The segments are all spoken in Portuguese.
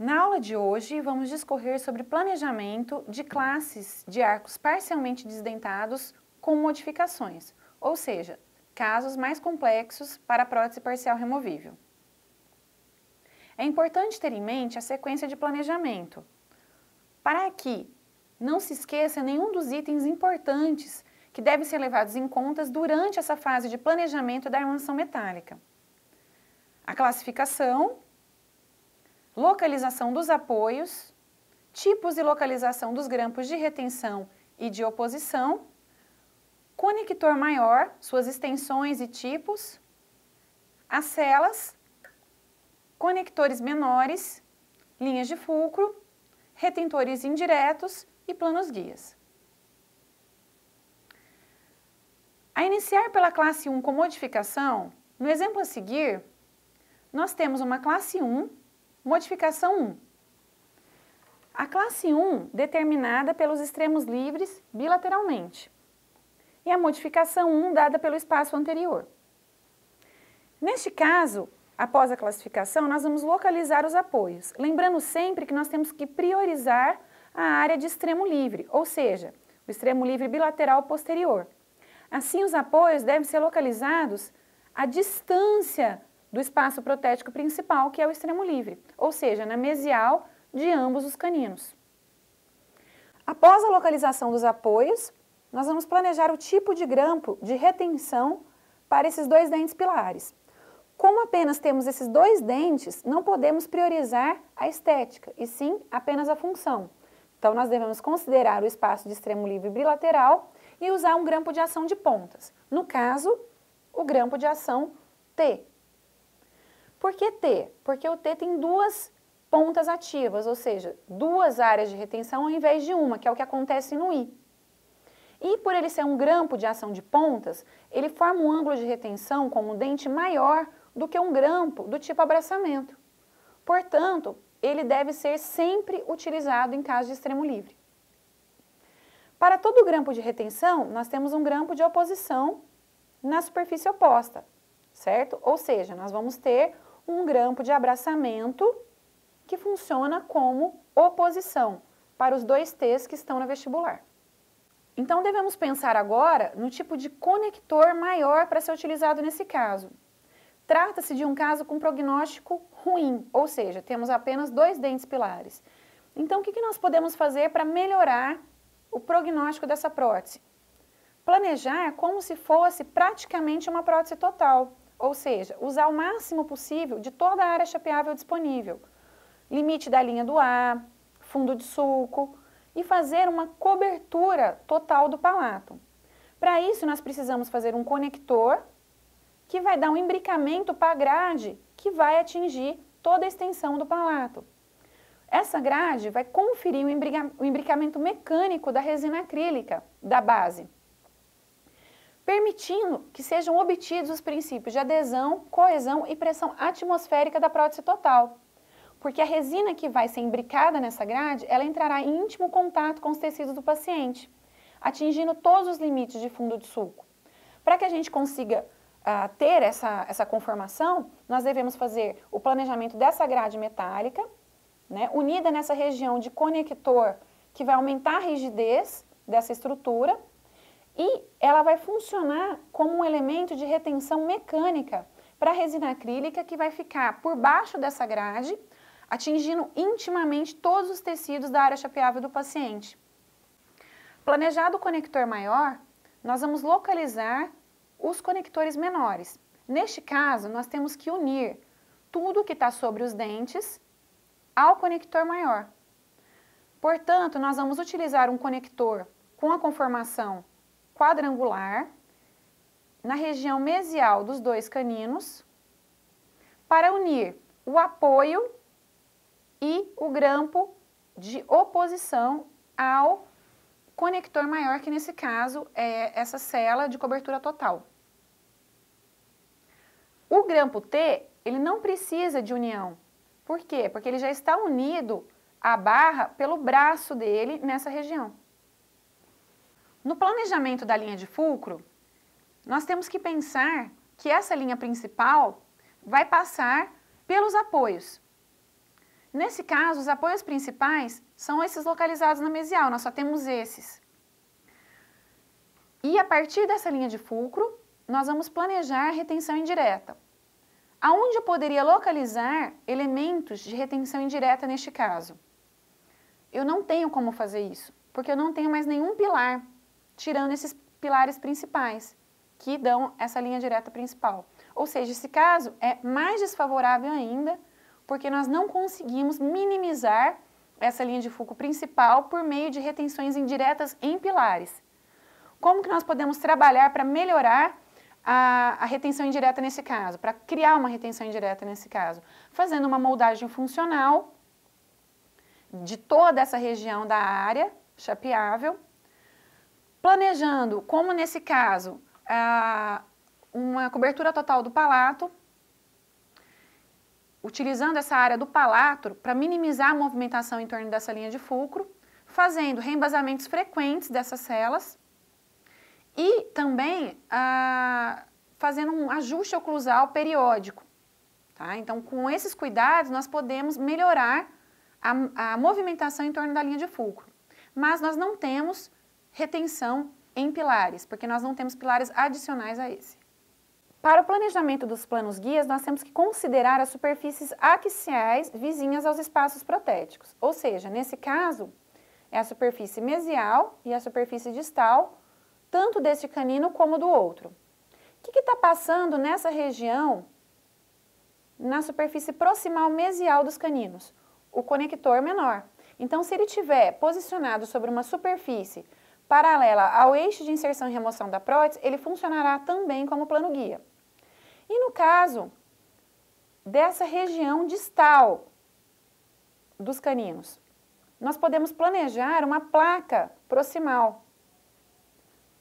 Na aula de hoje, vamos discorrer sobre planejamento de classes de arcos parcialmente desdentados com modificações, ou seja, casos mais complexos para a prótese parcial removível. É importante ter em mente a sequência de planejamento, para que não se esqueça nenhum dos itens importantes que devem ser levados em conta durante essa fase de planejamento da armação metálica. A classificação, localização dos apoios, tipos e localização dos grampos de retenção e de oposição, conector maior, suas extensões e tipos, as celas, conectores menores, linhas de fulcro, retentores indiretos e planos guias. A iniciar pela classe 1 com modificação, no exemplo a seguir, nós temos uma classe 1, modificação 1. A classe 1 determinada pelos extremos livres bilateralmente e a modificação 1 dada pelo espaço anterior. Neste caso, após a classificação, nós vamos localizar os apoios, lembrando sempre que nós temos que priorizar a área de extremo livre, ou seja, o extremo livre bilateral posterior. Assim, os apoios devem ser localizados à distância do espaço protético principal, que é o extremo livre, ou seja, na mesial de ambos os caninos. Após a localização dos apoios, nós vamos planejar o tipo de grampo de retenção para esses dois dentes pilares. Como apenas temos esses dois dentes, não podemos priorizar a estética, e sim apenas a função. Então, nós devemos considerar o espaço de extremo livre bilateral e usar um grampo de ação de pontas. No caso, o grampo de ação T. Por que T? Porque o T tem duas pontas ativas, ou seja, duas áreas de retenção ao invés de uma, que é o que acontece no I. E por ele ser um grampo de ação de pontas, ele forma um ângulo de retenção com um dente maior do que um grampo do tipo abraçamento. Portanto, ele deve ser sempre utilizado em caso de extremo livre. Para todo grampo de retenção, nós temos um grampo de oposição na superfície oposta, certo? Ou seja, nós vamos ter um grampo de abraçamento que funciona como oposição para os dois T's que estão na vestibular. Então, devemos pensar agora no tipo de conector maior para ser utilizado nesse caso. Trata-se de um caso com prognóstico ruim, ou seja, temos apenas dois dentes pilares. Então, o que nós podemos fazer para melhorar o prognóstico dessa prótese? Planejar como se fosse praticamente uma prótese total, ou seja, usar o máximo possível de toda a área chapeável disponível, limite da linha do A, fundo de sulco, e fazer uma cobertura total do palato. Para isso, nós precisamos fazer um conector que vai dar um imbricamento para a grade que vai atingir toda a extensão do palato. Essa grade vai conferir o imbricamento mecânico da resina acrílica da base, permitindo que sejam obtidos os princípios de adesão, coesão e pressão atmosférica da prótese total. Porque a resina que vai ser imbricada nessa grade, ela entrará em íntimo contato com os tecidos do paciente, atingindo todos os limites de fundo de sulco. Para que a gente consiga ter essa conformação, nós devemos fazer o planejamento dessa grade metálica, né, unida nessa região de conector, que vai aumentar a rigidez dessa estrutura, e ela vai funcionar como um elemento de retenção mecânica para a resina acrílica, que vai ficar por baixo dessa grade, atingindo intimamente todos os tecidos da área chapeável do paciente. Planejado o conector maior, nós vamos localizar os conectores menores. Neste caso, nós temos que unir tudo que está sobre os dentes ao conector maior. Portanto, nós vamos utilizar um conector com a conformação quadrangular na região mesial dos dois caninos para unir o apoio e o grampo de oposição ao conector maior, que nesse caso é essa cela de cobertura total. O grampo T, ele não precisa de união. Por quê? Porque ele já está unido à barra pelo braço dele nessa região. No planejamento da linha de fulcro, nós temos que pensar que essa linha principal vai passar pelos apoios. Nesse caso, os apoios principais são esses localizados na mesial, nós só temos esses. E a partir dessa linha de fulcro, nós vamos planejar a retenção indireta. Aonde eu poderia localizar elementos de retenção indireta neste caso? Eu não tenho como fazer isso, porque eu não tenho mais nenhum pilar, tirando esses pilares principais, que dão essa linha direta principal. Ou seja, esse caso é mais desfavorável ainda, porque nós não conseguimos minimizar essa linha de fulcro principal por meio de retenções indiretas em pilares. Como que nós podemos trabalhar para melhorar a retenção indireta nesse caso, para criar uma retenção indireta nesse caso? Fazendo uma moldagem funcional de toda essa região da área chapeável, planejando, como nesse caso, uma cobertura total do palato, utilizando essa área do palatro para minimizar a movimentação em torno dessa linha de fulcro, fazendo reembasamentos frequentes dessas celas e também fazendo um ajuste oclusal periódico. Tá? Então, com esses cuidados, nós podemos melhorar a movimentação em torno da linha de fulcro. Mas nós não temos retenção em pilares, porque nós não temos pilares adicionais a esse. Para o planejamento dos planos guias, nós temos que considerar as superfícies axiais vizinhas aos espaços protéticos. Ou seja, nesse caso, é a superfície mesial e a superfície distal, tanto deste canino como do outro. O que está passando nessa região, na superfície proximal mesial dos caninos? O conector menor. Então, se ele estiver posicionado sobre uma superfície paralela ao eixo de inserção e remoção da prótese, ele funcionará também como plano guia. E no caso dessa região distal dos caninos, nós podemos planejar uma placa proximal,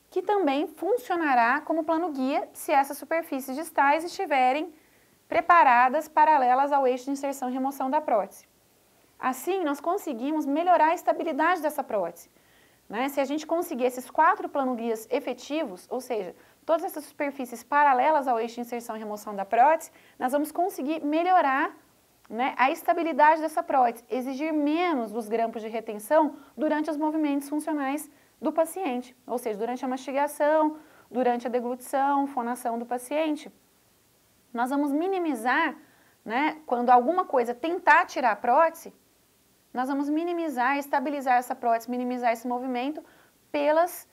que também funcionará como plano guia se essas superfícies distais estiverem preparadas paralelas ao eixo de inserção e remoção da prótese. Assim, nós conseguimos melhorar a estabilidade dessa prótese. Né? Se a gente conseguir esses 4 plano guias efetivos, ou seja, todas essas superfícies paralelas ao eixo de inserção e remoção da prótese, nós vamos conseguir melhorar, né, a estabilidade dessa prótese, exigir menos dos grampos de retenção durante os movimentos funcionais do paciente, ou seja, durante a mastigação, durante a deglutição, fonação do paciente. Nós vamos minimizar, né, quando alguma coisa tentar tirar a prótese, nós vamos minimizar, estabilizar essa prótese, minimizar esse movimento pelas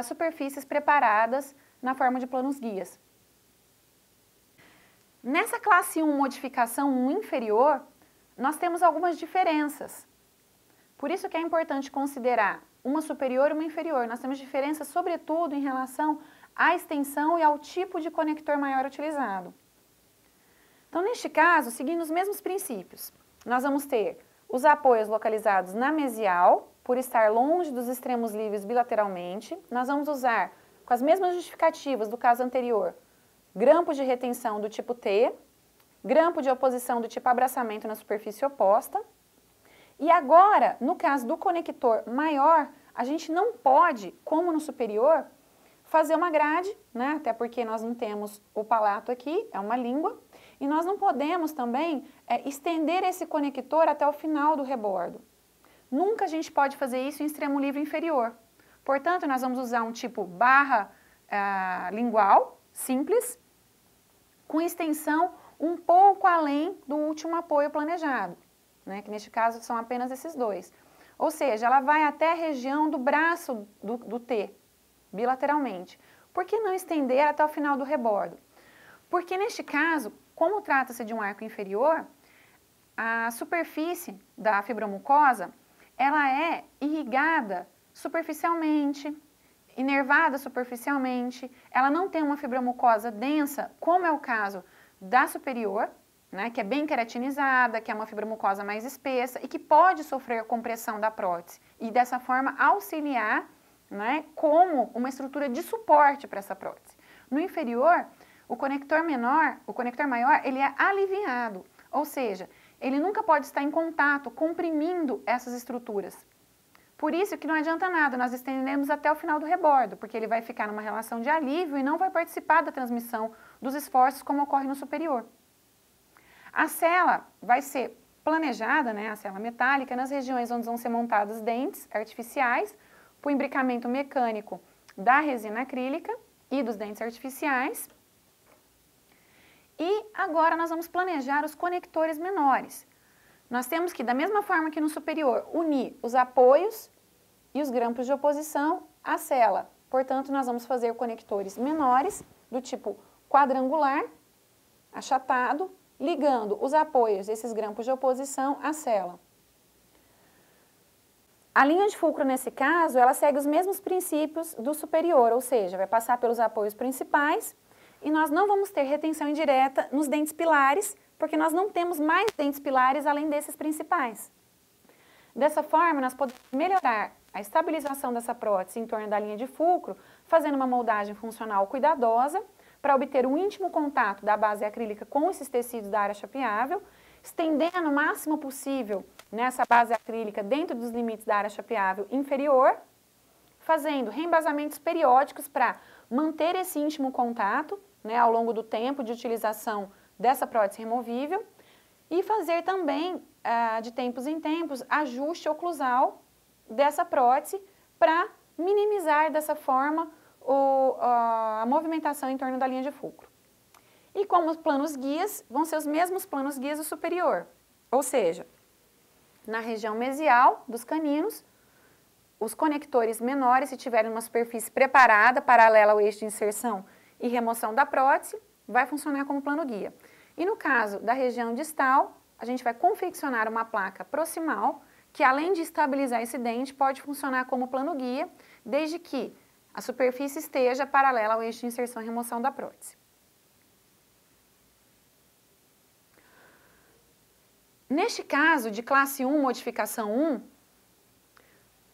superfícies preparadas na forma de planos guias. Nessa classe 1, modificação 1 inferior, nós temos algumas diferenças. Por isso que é importante considerar uma superior e uma inferior. Nós temos diferenças, sobretudo, em relação à extensão e ao tipo de conector maior utilizado. Então, neste caso, seguindo os mesmos princípios, nós vamos ter os apoios localizados na mesial, por estar longe dos extremos livres bilateralmente. Nós vamos usar, com as mesmas justificativas do caso anterior, grampo de retenção do tipo T, grampo de oposição do tipo abraçamento na superfície oposta. E agora, no caso do conector maior, a gente não pode, como no superior, fazer uma grade, né? Até porque nós não temos o palato aqui, é uma língua, e nós não podemos também estender esse conector até o final do rebordo. Nunca a gente pode fazer isso em extremo livre inferior. Portanto, nós vamos usar um tipo barra lingual, simples, com extensão um pouco além do último apoio planejado, né? Que neste caso são apenas esses 2. Ou seja, ela vai até a região do braço do T, bilateralmente. Por que não estender até o final do rebordo? Porque neste caso, como trata-se de um arco inferior, a superfície da fibromucosa, ela é irrigada superficialmente, inervada superficialmente, ela não tem uma fibromucosa densa, como é o caso da superior, né, que é bem queratinizada, que é uma fibromucosa mais espessa e que pode sofrer compressão da prótese e dessa forma auxiliar, né, como uma estrutura de suporte para essa prótese. No inferior, o conector maior, ele é aliviado, ou seja, ele nunca pode estar em contato, comprimindo essas estruturas. Por isso que não adianta nada, nós estendemos até o final do rebordo, porque ele vai ficar numa relação de alívio e não vai participar da transmissão dos esforços como ocorre no superior. A cela vai ser planejada, né, a célula metálica, nas regiões onde vão ser montados dentes artificiais, para o imbricamento mecânico da resina acrílica e dos dentes artificiais. E agora nós vamos planejar os conectores menores. Nós temos que, da mesma forma que no superior, unir os apoios e os grampos de oposição à célula. Portanto, nós vamos fazer conectores menores, do tipo quadrangular, achatado, ligando os apoios desses grampos de oposição à célula. A linha de fulcro, nesse caso, ela segue os mesmos princípios do superior, ou seja, vai passar pelos apoios principais e nós não vamos ter retenção indireta nos dentes pilares, porque nós não temos mais dentes pilares além desses principais. Dessa forma, nós podemos melhorar a estabilização dessa prótese em torno da linha de fulcro, fazendo uma moldagem funcional cuidadosa, para obter um íntimo contato da base acrílica com esses tecidos da área chapeável, estendendo o máximo possível nessa base acrílica dentro dos limites da área chapeável inferior, fazendo reembasamentos periódicos para manter esse íntimo contato, né, ao longo do tempo de utilização dessa prótese removível, e fazer também, de tempos em tempos, ajuste oclusal dessa prótese para minimizar dessa forma a movimentação em torno da linha de fulcro. E como os planos guias, vão ser os mesmos planos guias do superior, ou seja, na região mesial dos caninos, os conectores menores, se tiverem uma superfície preparada, paralela ao eixo de inserção e remoção da prótese, vai funcionar como plano guia. E no caso da região distal, a gente vai confeccionar uma placa proximal, que além de estabilizar esse dente, pode funcionar como plano guia, desde que a superfície esteja paralela ao eixo de inserção e remoção da prótese. Neste caso de classe 1, modificação 1,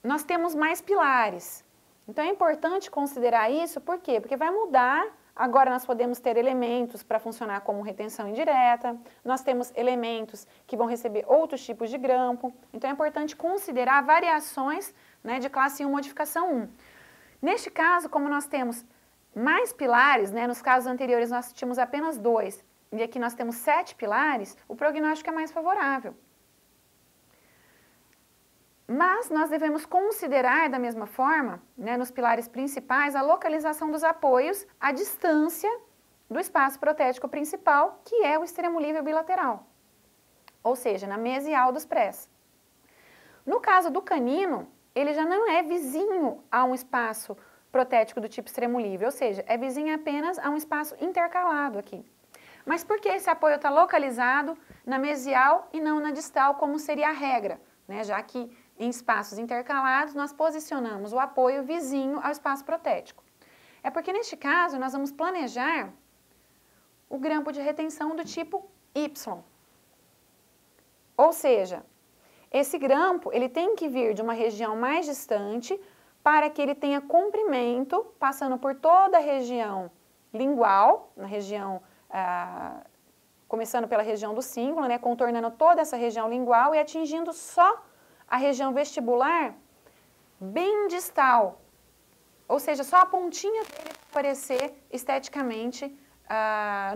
nós temos mais pilares. Então é importante considerar isso, por quê? Porque vai mudar, agora nós podemos ter elementos para funcionar como retenção indireta, nós temos elementos que vão receber outros tipos de grampo, então é importante considerar variações, né, de classe 1, modificação 1. Neste caso, como nós temos mais pilares, né, nos casos anteriores nós tínhamos apenas 2, e aqui nós temos 7 pilares, o prognóstico é mais favorável. Mas nós devemos considerar da mesma forma, né, nos pilares principais, a localização dos apoios à distância do espaço protético principal, que é o extremo livre bilateral, ou seja, na mesial dos prés. No caso do canino, ele já não é vizinho a um espaço protético do tipo extremo livre, ou seja, é vizinho apenas a um espaço intercalado aqui. Mas por que esse apoio está localizado na mesial e não na distal, como seria a regra, né? Já que em espaços intercalados nós posicionamos o apoio vizinho ao espaço protético. É porque neste caso nós vamos planejar o grampo de retenção do tipo Y. Ou seja, esse grampo ele tem que vir de uma região mais distante para que ele tenha comprimento, passando por toda a região lingual, na região, começando pela região do cíngulo, né, contornando toda essa região lingual e atingindo só a região vestibular bem distal, ou seja, só a pontinha dele aparecer esteticamente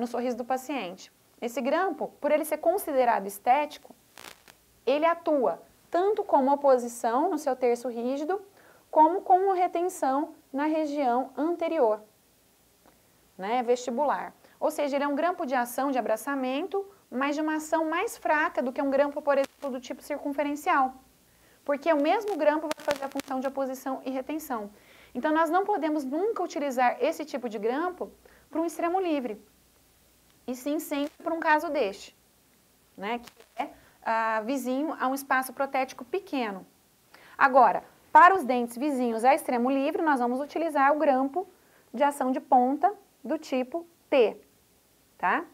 no sorriso do paciente. Esse grampo, por ele ser considerado estético, ele atua tanto como oposição no seu terço rígido, como como retenção na região anterior, né, vestibular. Ou seja, ele é um grampo de ação de abraçamento, mas de uma ação mais fraca do que um grampo, por exemplo, do tipo circunferencial. Porque o mesmo grampo vai fazer a função de oposição e retenção. Então, nós não podemos nunca utilizar esse tipo de grampo para um extremo livre. E sim, sempre para um caso deste, né, que é vizinho a um espaço protético pequeno. Agora, para os dentes vizinhos a extremo livre, nós vamos utilizar o grampo de ação de ponta do tipo T, tá?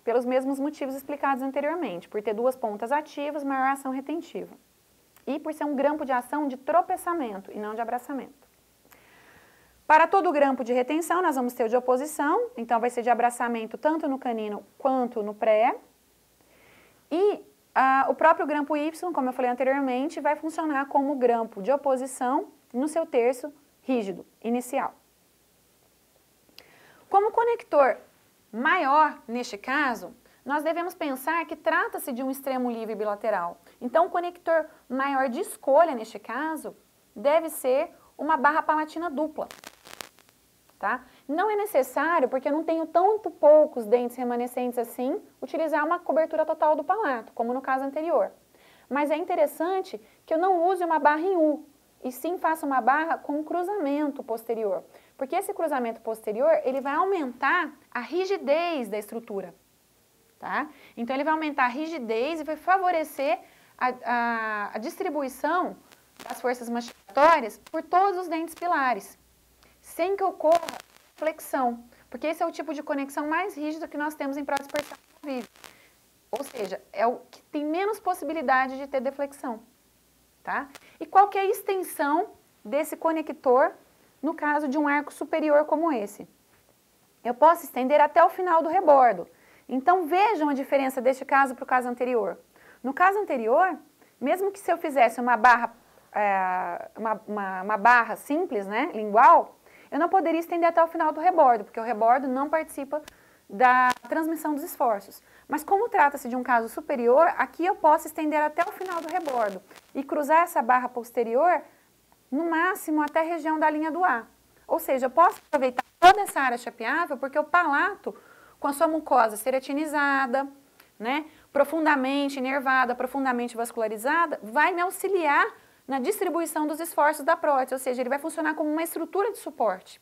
Pelos mesmos motivos explicados anteriormente, por ter duas pontas ativas, maior ação retentiva. E por ser um grampo de ação de tropeçamento e não de abraçamento. Para todo grampo de retenção, nós vamos ter o de oposição, então vai ser de abraçamento tanto no canino quanto no pré. E o próprio grampo Y, como eu falei anteriormente, vai funcionar como grampo de oposição no seu terço rígido, inicial. Como conector maior, neste caso, nós devemos pensar que trata-se de um extremo livre bilateral. Então, o conector maior de escolha, neste caso, deve ser uma barra palatina dupla. Tá? Não é necessário, porque eu não tenho tanto poucos dentes remanescentes assim, utilizar uma cobertura total do palato, como no caso anterior. Mas é interessante que eu não use uma barra em U, e sim faça uma barra com um cruzamento posterior. Porque esse cruzamento posterior, ele vai aumentar a rigidez da estrutura. Tá? Então, ele vai aumentar a rigidez e vai favorecer a distribuição das forças mastigatórias por todos os dentes pilares, sem que ocorra flexão, porque esse é o tipo de conexão mais rígido que nós temos em prótese parcial amovível. Ou seja, é o que tem menos possibilidade de ter deflexão. Tá? E qual que é a extensão desse conector no caso de um arco superior como esse? Eu posso estender até o final do rebordo. Então, vejam a diferença deste caso para o caso anterior. No caso anterior, mesmo que se eu fizesse uma barra, uma barra simples, né, lingual, eu não poderia estender até o final do rebordo, porque o rebordo não participa da transmissão dos esforços. Mas como trata-se de um caso superior, aqui eu posso estender até o final do rebordo e cruzar essa barra posterior, no máximo até a região da linha do A. Ou seja, eu posso aproveitar toda essa área chapeável, porque o palato, com a sua mucosa ceratinizada, né, profundamente inervada, profundamente vascularizada, vai me auxiliar na distribuição dos esforços da prótese, ou seja, ele vai funcionar como uma estrutura de suporte.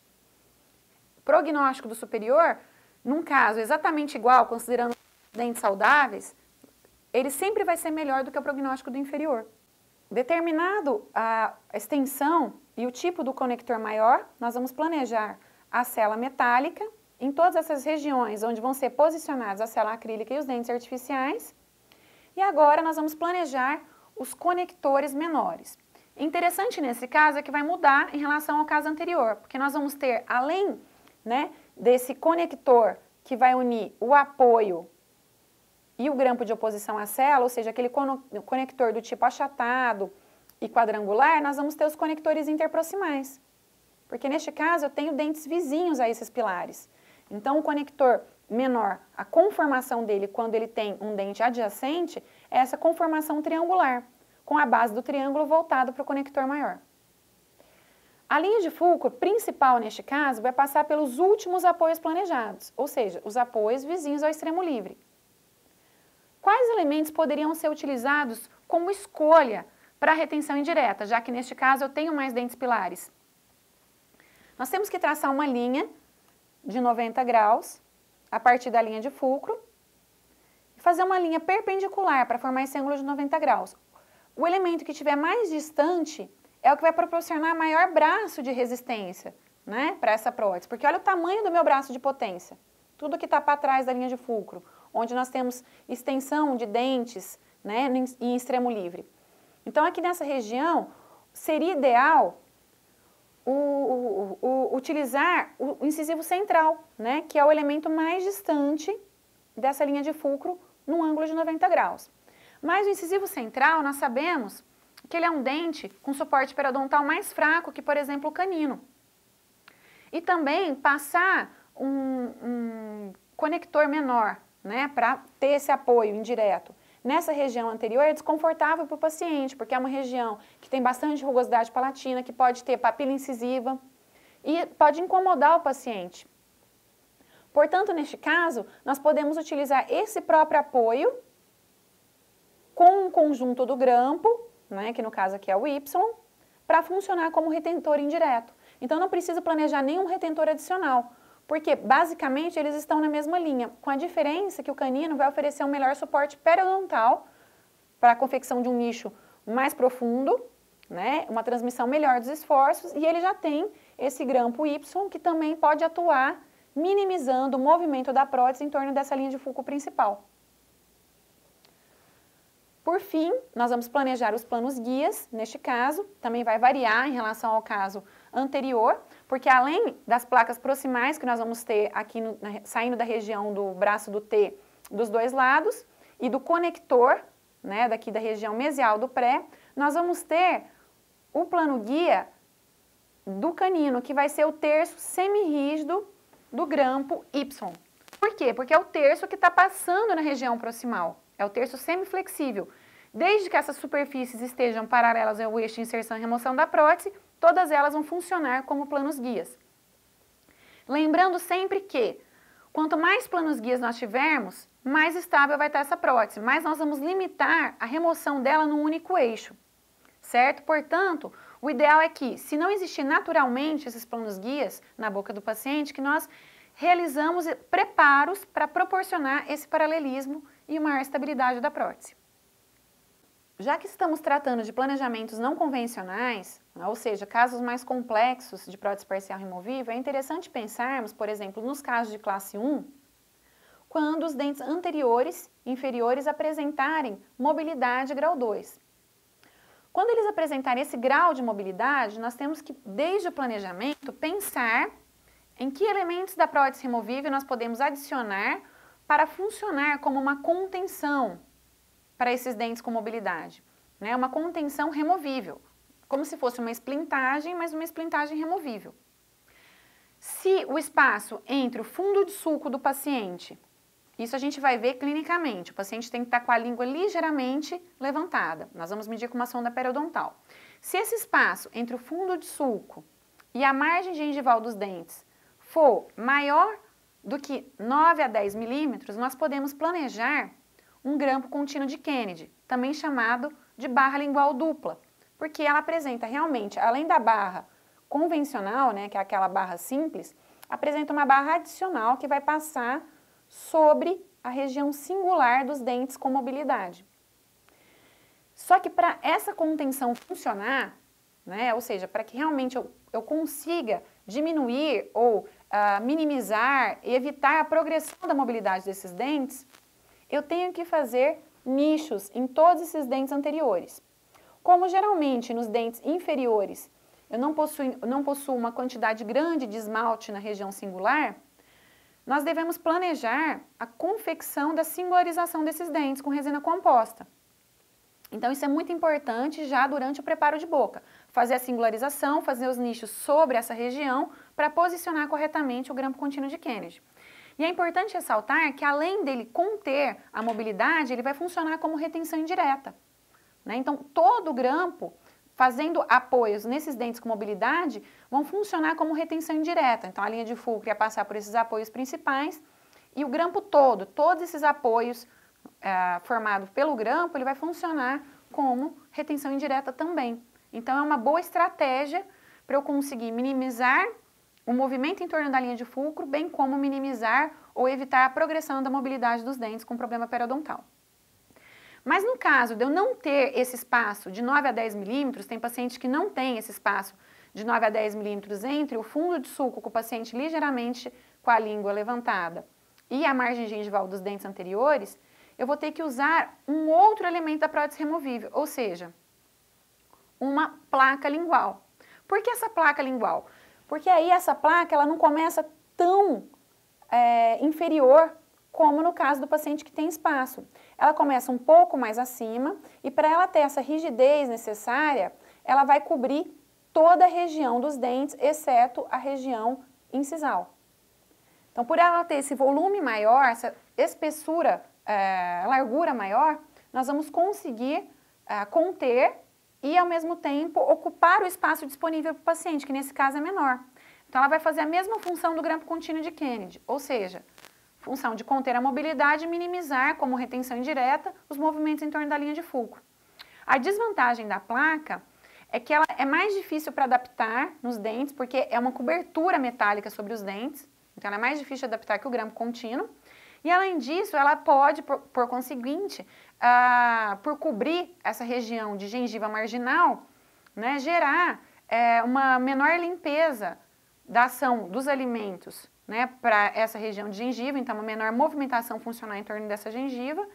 Prognóstico do superior, num caso exatamente igual, considerando dentes saudáveis, ele sempre vai ser melhor do que o prognóstico do inferior. Determinado a extensão e o tipo do conector maior, nós vamos planejar a cela metálica em todas essas regiões onde vão ser posicionados a cela acrílica e os dentes artificiais. E agora nós vamos planejar os conectores menores. Interessante nesse caso é que vai mudar em relação ao caso anterior, porque nós vamos ter, além, né, desse conector que vai unir o apoio e o grampo de oposição à cela, ou seja, aquele conector do tipo achatado e quadrangular, nós vamos ter os conectores interproximais. Porque neste caso eu tenho dentes vizinhos a esses pilares. Então o conector menor, a conformação dele quando ele tem um dente adjacente, é essa conformação triangular, com a base do triângulo voltado para o conector maior. A linha de fulcro principal neste caso vai passar pelos últimos apoios planejados, ou seja, os apoios vizinhos ao extremo livre. Quais elementos poderiam ser utilizados como escolha para a retenção indireta, já que neste caso eu tenho mais dentes pilares? Nós temos que traçar uma linha de 90 graus a partir da linha de fulcro e fazer uma linha perpendicular para formar esse ângulo de 90 graus. O elemento que estiver mais distante é o que vai proporcionar maior braço de resistência, né, para essa prótese, porque olha o tamanho do meu braço de potência, tudo que está para trás da linha de fulcro, onde nós temos extensão de dentes, né, em extremo livre. Então, aqui nessa região, seria ideal utilizar o incisivo central, né, que é o elemento mais distante dessa linha de fulcro num ângulo de 90 graus. Mas o incisivo central, nós sabemos que ele é um dente com suporte periodontal mais fraco que, por exemplo, o canino. E também passar um conector menor, né, para ter esse apoio indireto. Nessa região anterior é desconfortável para o paciente, porque é uma região que tem bastante rugosidade palatina, que pode ter papila incisiva e pode incomodar o paciente. Portanto, neste caso, nós podemos utilizar esse próprio apoio com um conjunto do grampo, né, que no caso aqui é o Y, para funcionar como retentor indireto. Então, não precisa planejar nenhum retentor adicional, porque basicamente eles estão na mesma linha, com a diferença que o canino vai oferecer um melhor suporte periodontal para a confecção de um nicho mais profundo, né, uma transmissão melhor dos esforços, e ele já tem esse grampo Y que também pode atuar minimizando o movimento da prótese em torno dessa linha de fulcro principal. Por fim, nós vamos planejar os planos guias, neste caso, também vai variar em relação ao caso anterior, porque além das placas proximais que nós vamos ter aqui saindo da região do braço do T dos dois lados e do conector, né, daqui da região mesial do pré, nós vamos ter o plano guia do canino, que vai ser o terço semirrígido do grampo Y. Por quê? Porque é o terço que está passando na região proximal, é o terço semiflexível. Desde que essas superfícies estejam paralelas ao eixo de inserção e remoção da prótese, todas elas vão funcionar como planos guias. Lembrando sempre que, quanto mais planos guias nós tivermos, mais estável vai estar essa prótese, mas nós vamos limitar a remoção dela num único eixo, certo? Portanto, o ideal é que, se não existir naturalmente esses planos guias na boca do paciente, que nós realizamos preparos para proporcionar esse paralelismo e maior estabilidade da prótese. Já que estamos tratando de planejamentos não convencionais, ou seja, casos mais complexos de prótese parcial removível, é interessante pensarmos, por exemplo, nos casos de classe 1, quando os dentes anteriores e inferiores apresentarem mobilidade grau 2. Quando eles apresentarem esse grau de mobilidade, nós temos que, desde o planejamento, pensar em que elementos da prótese removível nós podemos adicionar para funcionar como uma contenção para esses dentes com mobilidade, né? Uma contenção removível, como se fosse uma esplintagem, mas uma esplintagem removível. Se o espaço entre o fundo de sulco do paciente, isso a gente vai ver clinicamente, o paciente tem que estar com a língua ligeiramente levantada, nós vamos medir com uma sonda periodontal. Se esse espaço entre o fundo de sulco e a margem gengival dos dentes for maior do que 9 a 10 milímetros, nós podemos planejar um grampo contínuo de Kennedy, também chamado de barra lingual dupla, porque ela apresenta realmente, além da barra convencional, né, que é aquela barra simples, apresenta uma barra adicional que vai passar sobre a região singular dos dentes com mobilidade. Só que para essa contenção funcionar, né, ou seja, para que realmente eu consiga diminuir ou minimizar e evitar a progressão da mobilidade desses dentes, eu tenho que fazer nichos em todos esses dentes anteriores. Como geralmente nos dentes inferiores eu não possuo uma quantidade grande de esmalte na região singular, nós devemos planejar a confecção da singularização desses dentes com resina composta. Então isso é muito importante já durante o preparo de boca. Fazer a singularização, fazer os nichos sobre essa região para posicionar corretamente o grampo contínuo de Kennedy. E é importante ressaltar que além dele conter a mobilidade, ele vai funcionar como retenção indireta, né? Então todo o grampo, fazendo apoios nesses dentes com mobilidade, vão funcionar como retenção indireta. Então a linha de fulcro ia passar por esses apoios principais e o grampo todo, todos esses apoios formados pelo grampo, ele vai funcionar como retenção indireta também. Então é uma boa estratégia para eu conseguir minimizar o movimento em torno da linha de fulcro, bem como minimizar ou evitar a progressão da mobilidade dos dentes com problema periodontal. Mas no caso de eu não ter esse espaço de 9 a 10 milímetros, tem paciente que não tem esse espaço de 9 a 10 milímetros entre o fundo de sulco com o paciente ligeiramente com a língua levantada e a margem gengival dos dentes anteriores, eu vou ter que usar um outro elemento da prótese removível, ou seja, uma placa lingual. Por que essa placa lingual? Porque aí essa placa ela não começa tão inferior como no caso do paciente que tem espaço. Ela começa um pouco mais acima e para ela ter essa rigidez necessária, ela vai cobrir toda a região dos dentes, exceto a região incisal. Então, por ela ter esse volume maior, essa espessura, largura maior, nós vamos conseguir conter e, ao mesmo tempo, ocupar o espaço disponível para o paciente, que nesse caso é menor. Então, ela vai fazer a mesma função do grampo contínuo de Kennedy, ou seja, função de conter a mobilidade e minimizar, como retenção indireta, os movimentos em torno da linha de fulcro. A desvantagem da placa é que ela é mais difícil para adaptar nos dentes, porque é uma cobertura metálica sobre os dentes, então ela é mais difícil de adaptar que o grampo contínuo. E além disso, ela pode, por conseguinte, por cobrir essa região de gengiva marginal, né, gerar uma menor limpeza da ação dos alimentos, né, para essa região de gengiva, então uma menor movimentação funcional em torno dessa gengiva,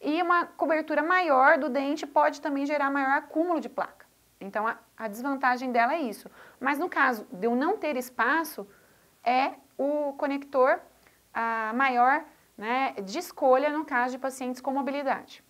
e uma cobertura maior do dente pode também gerar maior acúmulo de placa. Então a desvantagem dela é isso. Mas no caso de eu não ter espaço, é o conector maior, né, de escolha no caso de pacientes com mobilidade.